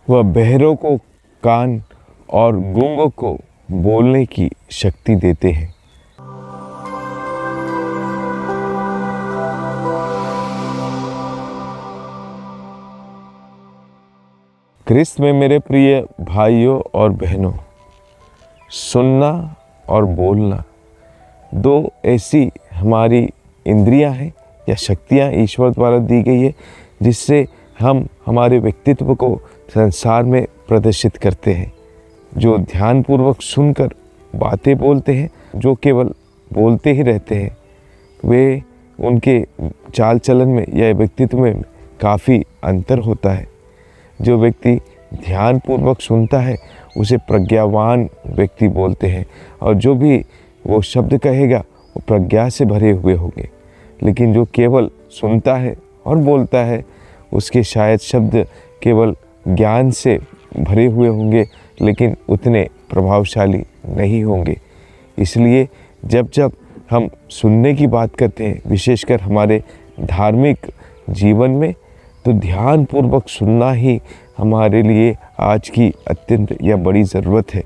वह बहरों को कान और गूंगों को बोलने की शक्ति देते हैं। क्रिस्त में मेरे प्रिय भाइयों और बहनों, सुनना और बोलना दो ऐसी हमारी इंद्रियां हैं या शक्तियां ईश्वर द्वारा दी गई है, जिससे हम हमारे व्यक्तित्व को संसार में प्रदर्शित करते हैं। जो ध्यानपूर्वक सुनकर बातें बोलते हैं, जो केवल बोलते ही रहते हैं, वे उनके चाल चलन में या व्यक्तित्व में काफ़ी अंतर होता है। जो व्यक्ति ध्यानपूर्वक सुनता है उसे प्रज्ञावान व्यक्ति बोलते हैं, और जो भी वो शब्द कहेगा वो प्रज्ञा से भरे हुए होंगे। लेकिन जो केवल सुनता है और बोलता है, उसके शायद शब्द केवल ज्ञान से भरे हुए होंगे, लेकिन उतने प्रभावशाली नहीं होंगे। इसलिए जब जब हम सुनने की बात करते हैं, विशेषकर हमारे धार्मिक जीवन में, तो ध्यानपूर्वक सुनना ही हमारे लिए आज की अत्यंत या बड़ी ज़रूरत है।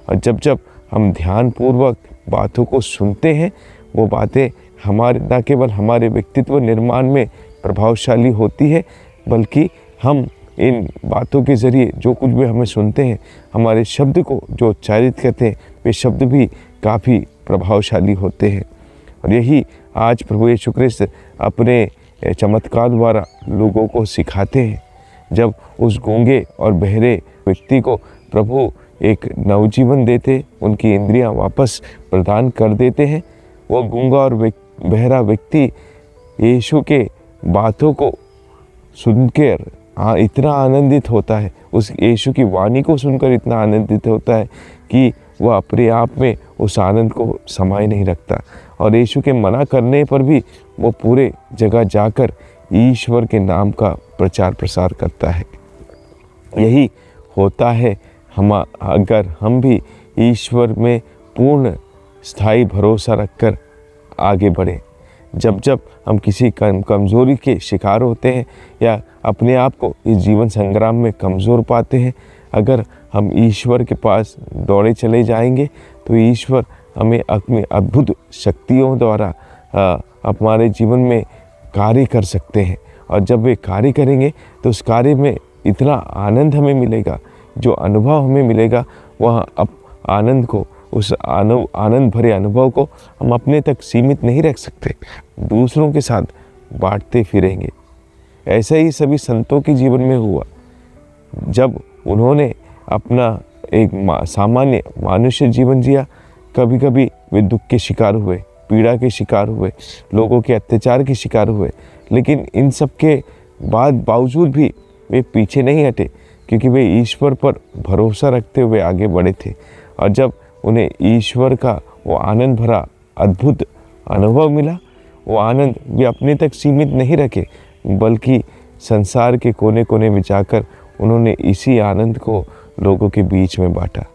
और जब जब हम ध्यानपूर्वक बातों को सुनते हैं, वो बातें हमारे न केवल हमारे व्यक्तित्व निर्माण में प्रभावशाली होती है, बल्कि हम इन बातों के ज़रिए जो कुछ भी हमें सुनते हैं, हमारे शब्द को जो उच्चारित करते हैं, वे शब्द भी काफ़ी प्रभावशाली होते हैं। और यही आज प्रभु यीशु ख्रिस्त अपने चमत्कार द्वारा लोगों को सिखाते हैं। जब उस गूंगे और बहरे व्यक्ति को प्रभु एक नवजीवन देते, उनकी इंद्रियां वापस प्रदान कर देते हैं, वो गूंगा और बहरा व्यक्ति यीशु के बातों को सुनकर इतना आनंदित होता है, उस यीशु की वाणी को सुनकर इतना आनंदित होता है कि वह अपने आप में उस आनंद को समाये नहीं रखता। और यीशु के मना करने पर भी वो पूरे जगह जाकर ईश्वर के नाम का प्रचार प्रसार करता है। यही होता है अगर हम भी ईश्वर में पूर्ण स्थायी भरोसा रखकर आगे बढ़ें। जब जब हम किसी कमज़ोरी के शिकार होते हैं या अपने आप को इस जीवन संग्राम में कमज़ोर पाते हैं, अगर हम ईश्वर के पास दौड़े चले जाएंगे, तो ईश्वर हमें अपनी अद्भुत शक्तियों द्वारा हमारे जीवन में कार्य कर सकते हैं। और जब वे कार्य करेंगे तो उस कार्य में इतना आनंद हमें मिलेगा, जो अनुभव हमें मिलेगा, वह आनंद को, उस आनंद भरे अनुभव को हम अपने तक सीमित नहीं रख सकते, दूसरों के साथ बांटते फिरेंगे। ऐसा ही सभी संतों के जीवन में हुआ। जब उन्होंने अपना एक सामान्य मनुष्य जीवन जिया, कभी कभी वे दुख के शिकार हुए, पीड़ा के शिकार हुए, लोगों के अत्याचार के शिकार हुए, लेकिन इन सब के बावजूद भी वे पीछे नहीं हटे, क्योंकि वे ईश्वर पर भरोसा रखते हुए आगे बढ़े थे। और जब उन्हें ईश्वर का वो आनंद भरा अद्भुत अनुभव मिला, वो आनंद वे अपने तक सीमित नहीं रखे, बल्कि संसार के कोने कोने में जाकर उन्होंने इसी आनंद को लोगों के बीच में बांटा।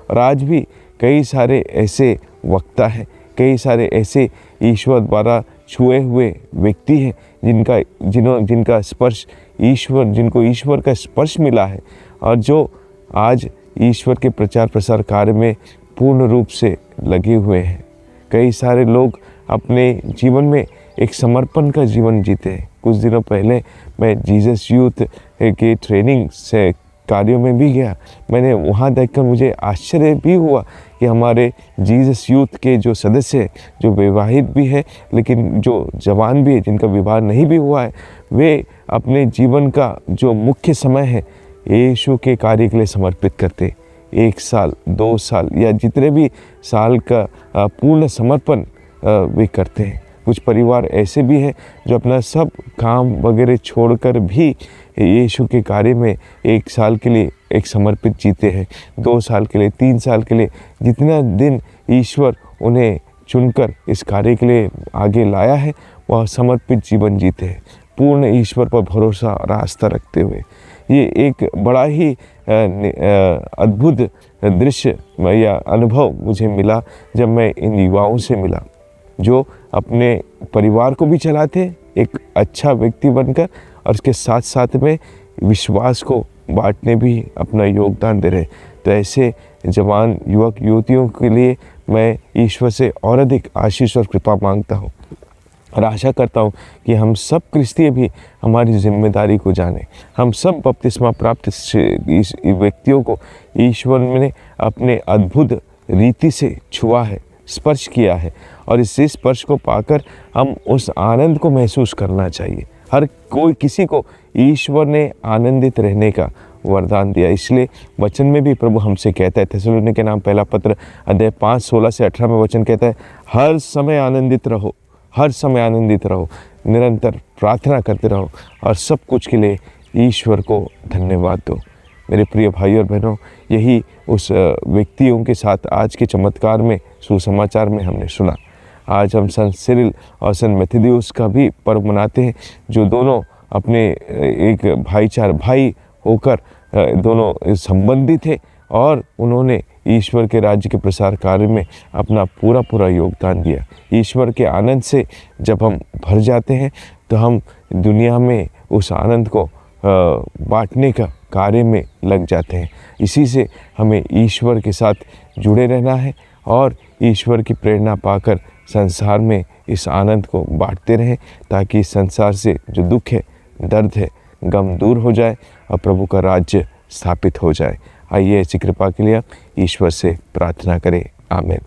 और आज भी कई सारे ऐसे वक्ता हैं, कई सारे ऐसे ईश्वर द्वारा छुए हुए व्यक्ति हैं जिनका स्पर्श जिनको ईश्वर का स्पर्श मिला है, और जो आज ईश्वर के प्रचार प्रसार कार्य में पूर्ण रूप से लगे हुए हैं। कई सारे लोग अपने जीवन में एक समर्पण का जीवन जीते हैं। कुछ दिनों पहले मैं जीसस यूथ के ट्रेनिंग से कार्यों में भी गया। मैंने वहाँ देखकर मुझे आश्चर्य भी हुआ कि हमारे जीसस यूथ के जो सदस्य हैं, जो विवाहित भी है लेकिन जो जवान भी है, जिनका विवाह नहीं भी हुआ है, वे अपने जीवन का जो मुख्य समय है यीशु के कार्य के लिए समर्पित करते। 1 साल, 2 साल या जितने भी साल का पूर्ण समर्पण वे करते हैं। कुछ परिवार ऐसे भी हैं जो अपना सब काम वगैरह छोड़कर भी यीशु के कार्य में 1 साल के लिए एक समर्पित जीते हैं, 2 साल के लिए, 3 साल के लिए, जितना दिन ईश्वर उन्हें चुनकर इस कार्य के लिए आगे लाया है, वह समर्पित जीवन जीते हैं, पूर्ण ईश्वर पर भरोसा और आस्था रखते हुए। ये एक बड़ा ही अद्भुत दृश्य या अनुभव मुझे मिला जब मैं इन युवाओं से मिला, जो अपने परिवार को भी चलाते एक अच्छा व्यक्ति बनकर, और उसके साथ साथ में विश्वास को बांटने भी अपना योगदान दे रहे हैं। तो ऐसे जवान युवक युवतियों के लिए मैं ईश्वर से और अधिक आशीष और कृपा मांगता हूँ और आशा करता हूँ कि हम सब क्रिस्तीय भी हमारी जिम्मेदारी को जानें। हम सब बपतिस्मा प्राप्त इस व्यक्तियों को ईश्वर ने अपने अद्भुत रीति से छुआ है, स्पर्श किया है, और इस स्पर्श को पाकर हम उस आनंद को महसूस करना चाहिए। हर कोई, किसी को ईश्वर ने आनंदित रहने का वरदान दिया। इसलिए वचन में भी प्रभु हमसे कहता है, थिस्सलुनीके के नाम पहला पत्र अध्याय 5 16 से 18 में वचन कहता है, हर समय आनंदित रहो, हर समय आनंदित रहो, निरंतर प्रार्थना करते रहो और सब कुछ के लिए ईश्वर को धन्यवाद दो। मेरे प्रिय भाई और बहनों, यही उस व्यक्तियों के साथ आज के चमत्कार में, सुसमाचार में हमने सुना। आज हम संत सिरिल और संत मेथिदियुस का भी पर्व मनाते हैं, जो दोनों अपने एक भाई होकर दोनों संबंधी थे और उन्होंने ईश्वर के राज्य के प्रसार कार्य में अपना पूरा योगदान दिया। ईश्वर के आनंद से जब हम भर जाते हैं तो हम दुनिया में उस आनंद को बांटने का कार्य में लग जाते हैं। इसी से हमें ईश्वर के साथ जुड़े रहना है और ईश्वर की प्रेरणा पाकर संसार में इस आनंद को बांटते रहें, ताकि इस संसार से जो दुख है, दर्द है, गम दूर हो जाए और प्रभु का राज्य स्थापित हो जाए। आइए ऐसी कृपा के लिए ईश्वर से प्रार्थना करें। आमीन।